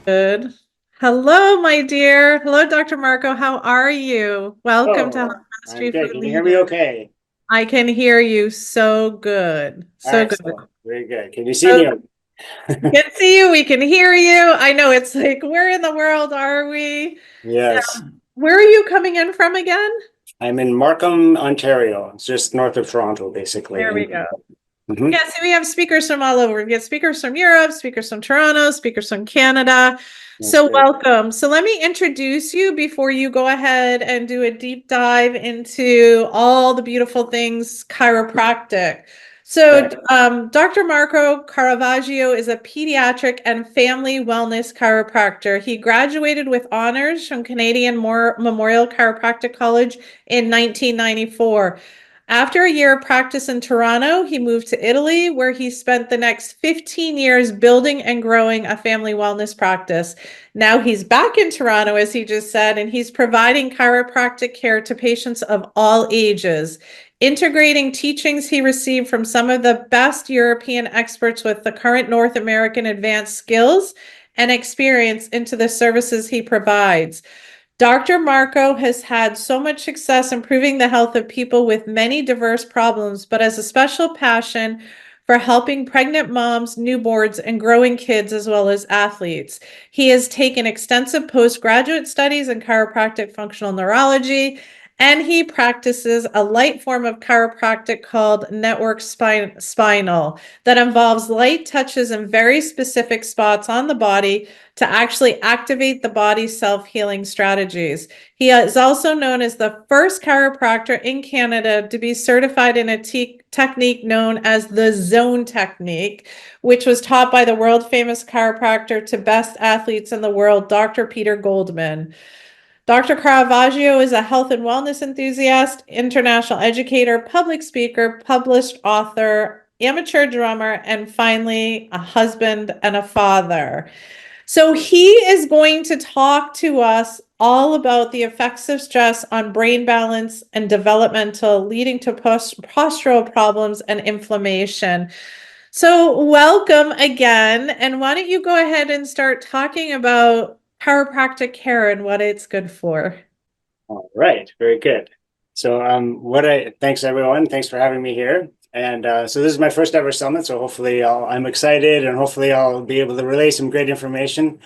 Good. Hello, my dear. Hello, Dr. Marco. How are you? Welcome to Health Oh, I'm Mastery for good. Can you hear me Leaders. okay? I can hear you so good. So good. Excellent. Very good. Can you see So me? we can see you. We can hear you. I know it's like, where in the world are we? Yes. Where are you coming in from again? I'm in Markham, Ontario. It's just north of Toronto, basically. There we go. Mhm. Yeah, see, we have speakers from all over. We get speakers from Europe, speakers from Toronto, speakers from Canada. That's So, great. welcome. So, let me introduce you before you go ahead and do a deep dive into all the beautiful things chiropractic. So, Okay. Dr. Marco Caravaggio is a pediatric and family wellness chiropractor. He graduated with honors from Canadian Memorial Chiropractic College in 1994. After a year of practice in Toronto, he moved to Italy, where he spent the next 15 years building and growing a family wellness practice. Now he's back in Toronto, as he just said, and he's providing chiropractic care to patients of all ages, integrating teachings he received from some of the best European experts with the current North American advanced skills and experience into the services he provides. Dr. Marco has had so much success improving the health of people with many diverse problems, but has a special passion for helping pregnant moms, newborns, and growing kids, as well as athletes. He has taken extensive postgraduate studies in chiropractic functional neurology, and he practices a light form of chiropractic called network spinal that involves light touches in very specific spots on the body to actually activate the body's self-healing strategies. He is also known as the first chiropractor in Canada to be certified in a technique known as the zone technique, which was taught by the world famous chiropractor to best athletes in the world, Dr. Peter Goldman. Dr. Caravaggio is a health and wellness enthusiast, international educator, public speaker, published author, amateur drummer, and finally, a husband and a father. So he is going to talk to us all about the effects of stress on brain balance and developmental, leading to postural problems and inflammation. So, welcome again. And why don't you go ahead and start talking about chiropractic care and what it's good for? All right. Very good. So, thanks everyone. Thanks for having me here. And so this is my first ever summit. So hopefully I'm excited and hopefully I'll be able to relay some great information.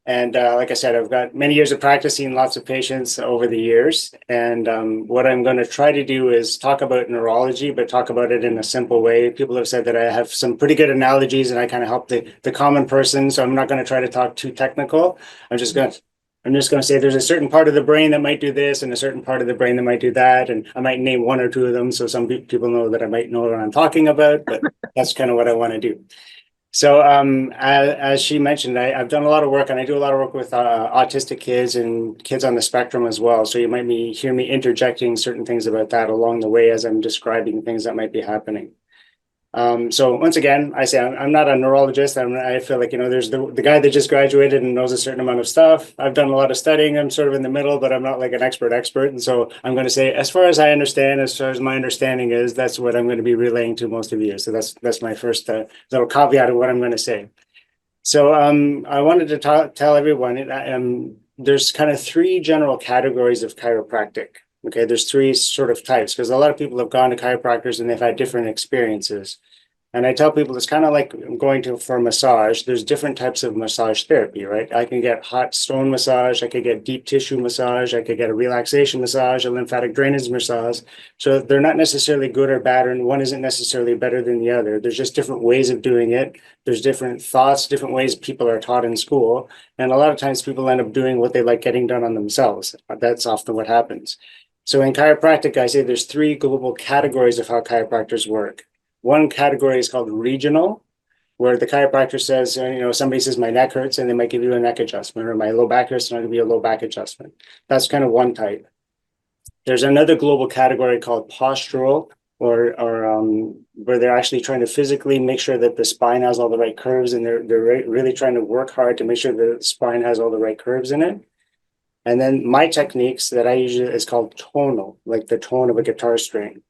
And like I said, I've got many years of practicing lots of patients over the years. And what I'm going to try to do is talk about neurology, but talk about it in a simple way. People have said that I have some pretty good analogies and I kind of help the common person. So I'm not going to try to talk too technical. I'm just going to I'm just going to say there's a certain part of the brain that might do this and a certain part of the brain that might do that. And I might name one or two of them. So some people know that I might know what I'm talking about, but that's kind of what I want to do. So, as she mentioned, I've done a lot of work and I do a lot of work with autistic kids and kids on the spectrum as well. So you might hear me interjecting certain things about that along the way as I'm describing things that might be happening. So once again, I say I'm not a neurologist. I feel like, there's the guy that just graduated and knows a certain amount of stuff. I've done a lot of studying. I'm sort of in the middle, but I'm not like an expert. And so I'm going to say, as far as I understand, as far as my understanding is, that's what I'm going to be relaying to most of you. So that's my first little caveat of what I'm going to say. So I wanted to tell everyone there's kind of three general categories of chiropractic. Okay, there's three sort of types because a lot of people have gone to chiropractors and they've had different experiences. And I tell people it's kind of like going to for a massage. There's different types of massage therapy, right? I can get hot stone massage, I could get deep tissue massage, I could get a relaxation massage, a lymphatic drainage massage. So they're not necessarily good or bad, and one isn't necessarily better than the other. There's just different ways of doing it. There's different thoughts, different ways people are taught in school. And a lot of times people end up doing what they like getting done on themselves. That's often what happens. So in chiropractic, I say there's three global categories of how chiropractors work. One category is called regional, where the chiropractor says, somebody says my neck hurts and they might give you a neck adjustment, or my low back hurts and I'll give you a low back adjustment. That's kind of one type. There's another global category called postural, or where they're actually trying to physically make sure that the spine has all the right curves, and they're really trying to work hard to make sure the spine has all the right curves in it. And then my techniques that I usually is called tonal, like the tone of a guitar string.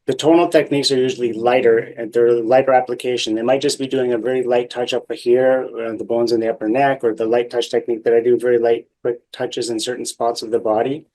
the tonal techniques are usually lighter and they're lighter application. They might just be doing a very light touch up here, the bones in the upper neck, or the light touch technique that I do, very light, quick touches in certain spots of the body.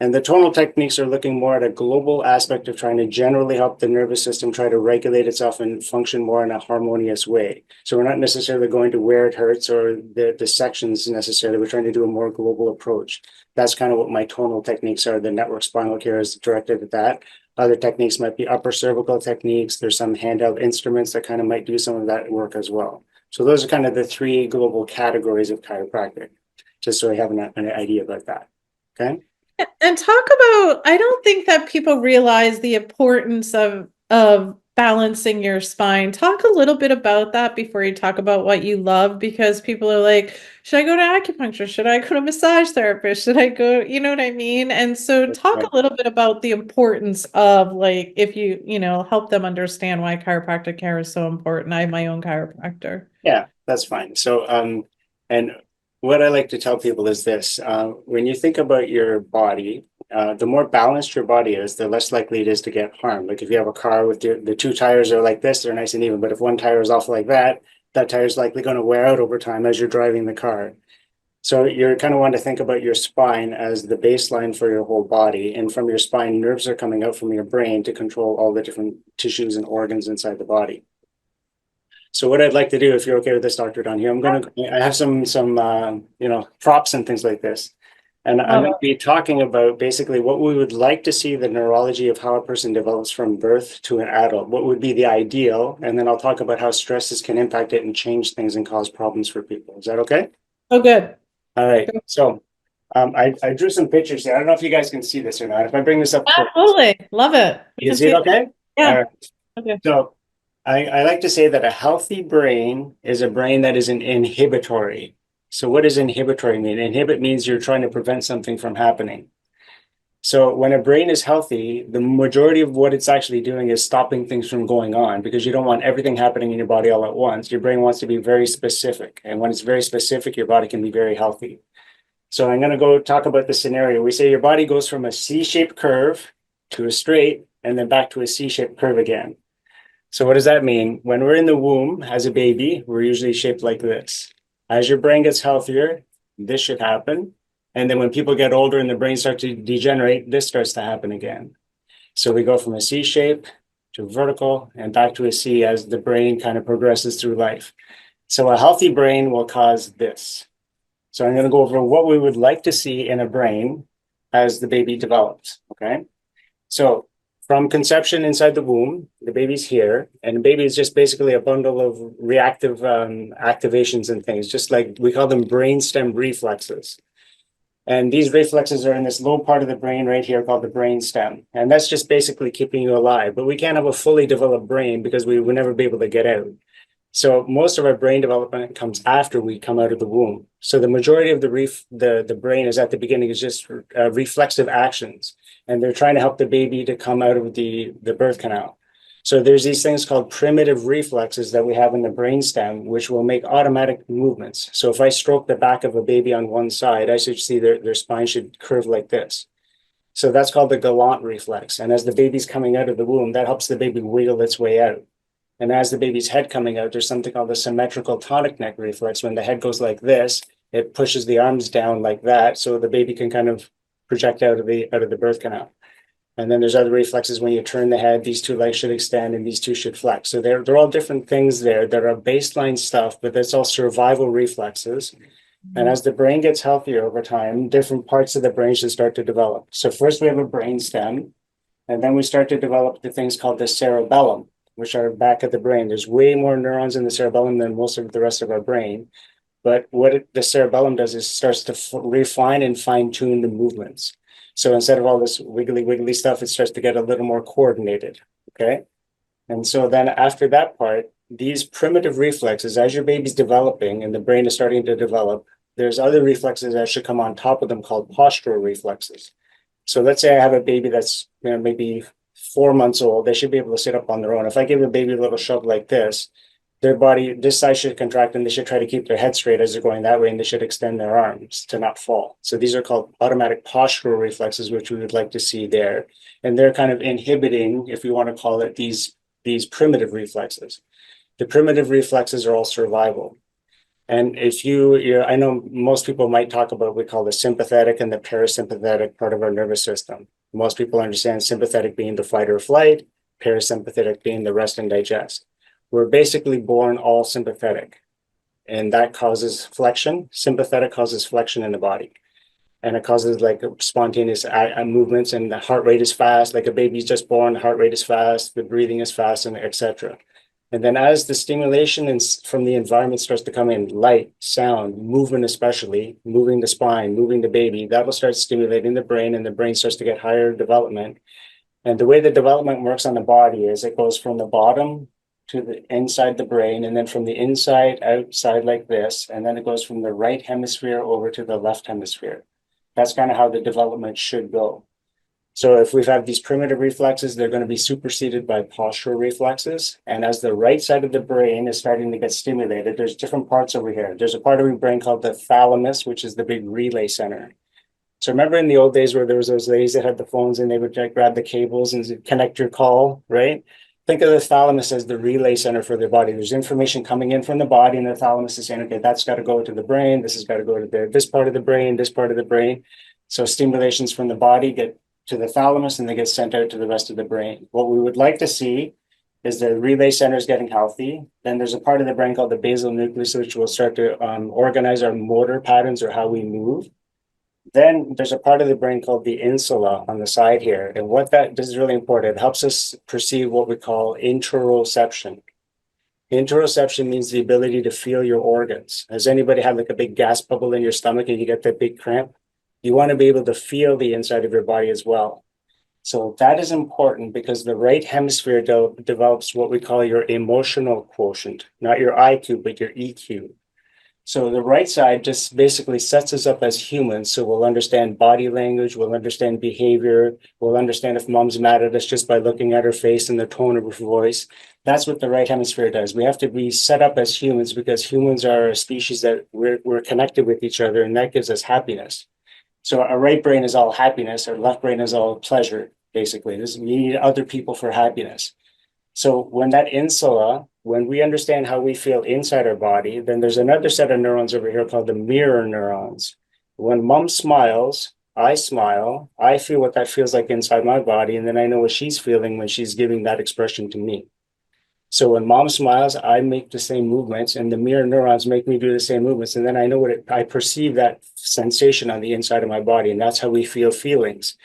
And the tonal techniques are looking more at a global aspect of trying to generally help the nervous system try to regulate itself and function more in a harmonious way. So we're not necessarily going to where it hurts or the sections necessarily. We're trying to do a more global approach. That's kind of what my tonal techniques are. The network spinal care is directed at that. Other techniques might be upper cervical techniques. There's some handheld instruments that kind of might do some of that work as well. So those are kind of the three global categories of chiropractic, just so I have an idea about that. Okay. And talk about, I don't think that people realize the importance of balancing your spine. Talk a little bit about that before you talk about what you love, because people are like, should I go to acupuncture? Should I go to massage therapist? Should I go, you know what I mean? And so talk a little bit about the importance of, like, if you know, help them understand why chiropractic care is so important. I have my own chiropractor. Yeah, that's fine. So, and what I like to tell people is this, when you think about your body, the more balanced your body is, the less likely it is to get harmed. Like if you have a car with the two tires are like this, they're nice and even, but if one tire is off like that, that tire is likely going to wear out over time as you're driving the car. So you're kind of want to think about your spine as the baseline for your whole body. And from your spine, nerves are coming out from your brain to control all the different tissues and organs inside the body. So what I'd like to do, if you're okay with this, Dr. Don, here, I have some props and things like this. And I'm going to be talking about basically what we would like to see the neurology of how a person develops from birth to an adult. What would be the ideal? And then I'll talk about how stresses can impact it and change things and cause problems for people. Is that okay? Oh, good. All right. So I drew some pictures here. I don't know if you guys can see this or not. If I bring this up close. Absolutely. Love it. You can see it okay? Yeah. All right. Okay. So I like to say that a healthy brain is a brain that is an inhibitory. So what does inhibitory mean? Inhibit means you're trying to prevent something from happening. So when a brain is healthy, the majority of what it's actually doing is stopping things from going on, because you don't want everything happening in your body all at once. Your brain wants to be very specific. And when it's very specific, your body can be very healthy. So I'm going to go talk about the scenario. We say your body goes from a C-shaped curve to a straight and then back to a C-shaped curve again. So what does that mean? When we're in the womb as a baby, we're usually shaped like this. As your brain gets healthier, this should happen. And then when people get older and the brain starts to degenerate, this starts to happen again. So we go from a C shape to vertical and back to a C as the brain kind of progresses through life. So a healthy brain will cause this. So I'm going to go over what we would like to see in a brain as the baby develops, okay? So from conception inside the womb, the baby's here, and the baby is just basically a bundle of reactive activations and things, just like we call them brainstem reflexes. And these reflexes are in this low part of the brain right here called the brainstem. And that's just basically keeping you alive. But we can't have a fully developed brain because we would never be able to get out. So most of our brain development comes after we come out of the womb. So the majority of the brain is at the beginning is just reflexive actions. And they're trying to help the baby to come out of the birth canal. So there's these things called primitive reflexes that we have in the brainstem, which will make automatic movements. So if I stroke the back of a baby on one side, I should see their spine should curve like this. So that's called the gallant reflex. And as the baby's coming out of the womb, that helps the baby wiggle its way out. And as the baby's head coming out, there's something called the symmetrical tonic neck reflex. When the head goes like this, it pushes the arms down like that, so the baby can kind of project out of the birth canal. And then there's other reflexes. When you turn the head, these two legs should extend and these two should flex. So they're all different things there that are baseline stuff, but that's all survival reflexes. And as the brain gets healthier over time, different parts of the brain should start to develop. So first we have a brain stem, and then we start to develop the things called the cerebellum, which are back at the brain. There's way more neurons in the cerebellum than most of the rest of our brain. But what the cerebellum does is starts to refine and fine tune the movements. So instead of all this wiggly stuff, it starts to get a little more coordinated, okay? And so then after that part, these primitive reflexes, as your baby's developing and the brain is starting to develop, there's other reflexes that should come on top of them called postural reflexes. So let's say I have a baby that's maybe 4 months old. They should be able to sit up on their own. If I give a baby a little shove like this, their body, this side should contract and they should try to keep their head straight as they're going that way, and they should extend their arms to not fall. So these are called automatic postural reflexes, which we would like to see there. And they're kind of inhibiting, if you want to call it, these primitive reflexes. The primitive reflexes are all survival. And if I know most people might talk about what we call the sympathetic and the parasympathetic part of our nervous system. Most people understand sympathetic being the fight or flight, parasympathetic being the rest and digest. We're basically born all sympathetic, and that causes flexion. Sympathetic causes flexion in the body, and it causes like spontaneous movements, and the heart rate is fast. Like a baby's just born, the heart rate is fast, the breathing is fast, and etc. And then as the stimulation from the environment starts to come in, light, sound, movement, especially moving the spine, moving the baby, that will start stimulating the brain, and the brain starts to get higher development. And the way the development works on the body is it goes from the bottom to the inside the brain, and then from the inside outside like this, and then it goes from the right hemisphere over to the left hemisphere. That's kind of how the development should go. So if we've had these primitive reflexes, they're going to be superseded by postural reflexes. And as the right side of the brain is starting to get stimulated, there's different parts over here. There's a part of your brain called the thalamus, which is the big relay center. So remember in the old days where there was those ladies that had the phones and they would grab the cables and connect your call, right? Think of the thalamus as the relay center for the body. There's information coming in from the body, and the thalamus is saying, okay, that's got to go to the brain. This has got to go to this part of the brain, this part of the brain. So stimulations from the body get to the thalamus and they get sent out to the rest of the brain. What we would like to see is the relay centers getting healthy. Then there's a part of the brain called the basal nucleus, which will start to organize our motor patterns or how we move. Then there's a part of the brain called the insula on the side here. And what that does is really important. It helps us perceive what we call interoception. Interoception means the ability to feel your organs. Has anybody had like a big gas bubble in your stomach and you get that big cramp? You want to be able to feel the inside of your body as well. So that is important because the right hemisphere develops what we call your emotional quotient, not your IQ, but your EQ. So the right side just basically sets us up as humans. So we'll understand body language, we'll understand behavior, we'll understand if mom's mad at us just by looking at her face and the tone of her voice. That's what the right hemisphere does. We have to be set up as humans because humans are a species that we're connected with each other, and that gives us happiness. So our right brain is all happiness, our left brain is all pleasure, basically. We need other people for happiness. So when that insula, when we understand how we feel inside our body, then there's another set of neurons over here called the mirror neurons. When mom smiles, I smile, I feel what that feels like inside my body, and then I know what she's feeling when she's giving that expression to me. So when mom smiles, I make the same movements, and the mirror neurons make me do the same movements, and then I know I perceive that sensation on the inside of my body, and that's how we feel feelings.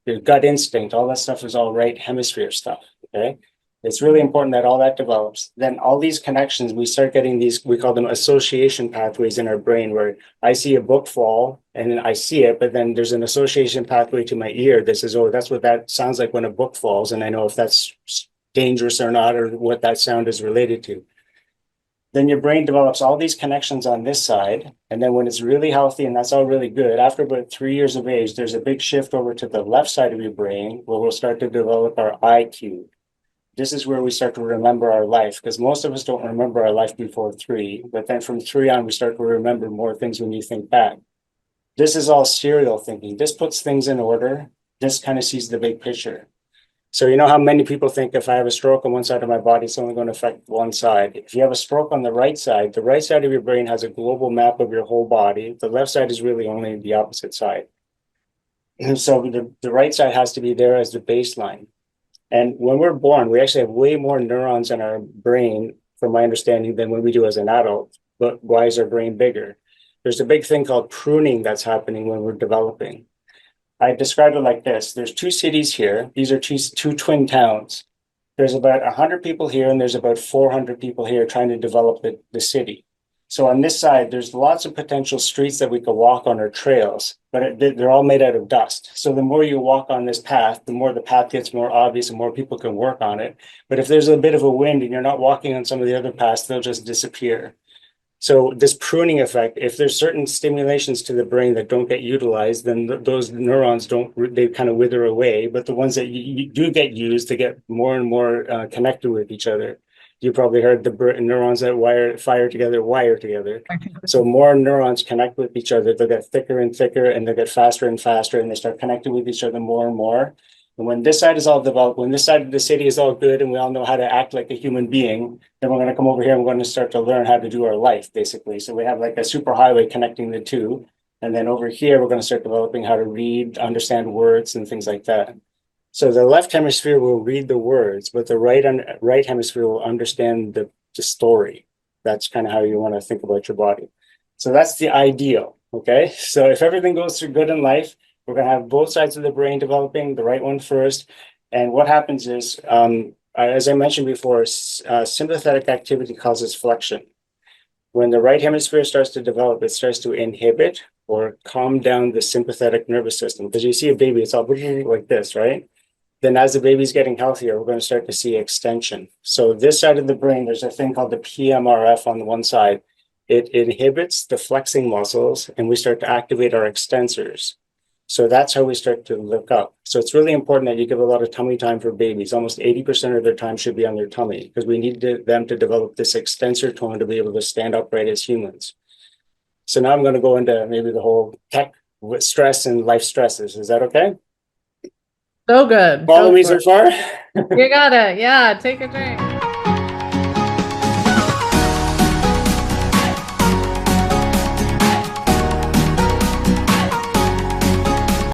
Your gut instinct, all that stuff is all right hemisphere stuff, okay? It's really important that all that develops. Then all these connections, we start getting these, we call them association pathways in our brain, where I see a book fall and then I see it, but then there's an association pathway to my ear that says, oh, that's what that sounds like when a book falls. And I know if that's dangerous or not, or what that sound is related to. Then your brain develops all these connections on this side. And then when it's really healthy and that's all really good, after about 3 years of age, there's a big shift over to the left side of your brain where we'll start to develop our IQ. This is where we start to remember our life, because most of us don't remember our life before 3, but then from 3 on, we start to remember more things when you think back. This is all serial thinking. This puts things in order. This kind of sees the big picture. So you know how many people think if I have a stroke on one side of my body, it's only going to affect one side. If you have a stroke on the right side of your brain has a global map of your whole body. The left side is really only the opposite side. And so the right side has to be there as the baseline. And when we're born, we actually have way more neurons in our brain, from my understanding, than when we do as an adult. But why is our brain bigger? There's a big thing called pruning that's happening when we're developing. I describe it like this. There's 2 cities here. These are two twin towns. There's about 100 people here, and there's about 400 people here trying to develop the city. So on this side, there's lots of potential streets that we could walk on, or trails, but they're all made out of dust. So the more you walk on this path, the more the path gets more obvious and more people can work on it. But if there's a bit of a wind and you're not walking on some of the other paths, they'll just disappear. So this pruning effect, if there's certain stimulations to the brain that don't get utilized, then those neurons they kind of wither away. But the ones that you do get used, to get more and more connected with each other. You probably heard the neurons that fire together, wire together. So more neurons connect with each other. They'll get thicker and thicker, and they'll get faster and faster, and they start connecting with each other more and more. And when this side is all developed, when this side of the city is all good and we all know how to act like a human being, then we're going to come over here and we're going to start to learn how to do our life, basically. So we have like a super highway connecting the two. And then over here, we're going to start developing how to read, understand words and things like that. So the left hemisphere will read the words, but the right hemisphere will understand the story. That's kind of how you want to think about your body. So that's the ideal, okay? So if everything goes through good in life, we're going to have both sides of the brain developing, the right one first. And what happens is, as I mentioned before, sympathetic activity causes flexion. When the right hemisphere starts to develop, it starts to inhibit or calm down the sympathetic nervous system. Because you see a baby, it's all like this, right? Then as the baby's getting healthier, we're going to start to see extension. So this side of the brain, there's a thing called the PMRF on the one side. It inhibits the flexing muscles and we start to activate our extensors. So that's how we start to look up. So it's really important that you give a lot of tummy time for babies. Almost 80% of their time should be on their tummy because we need them to develop this extensor tone to be able to stand upright as humans. So now I'm going to go into maybe the whole tech with stress and life stresses. Is that okay? So good. Follow me so far? You got it. Yeah, take a drink.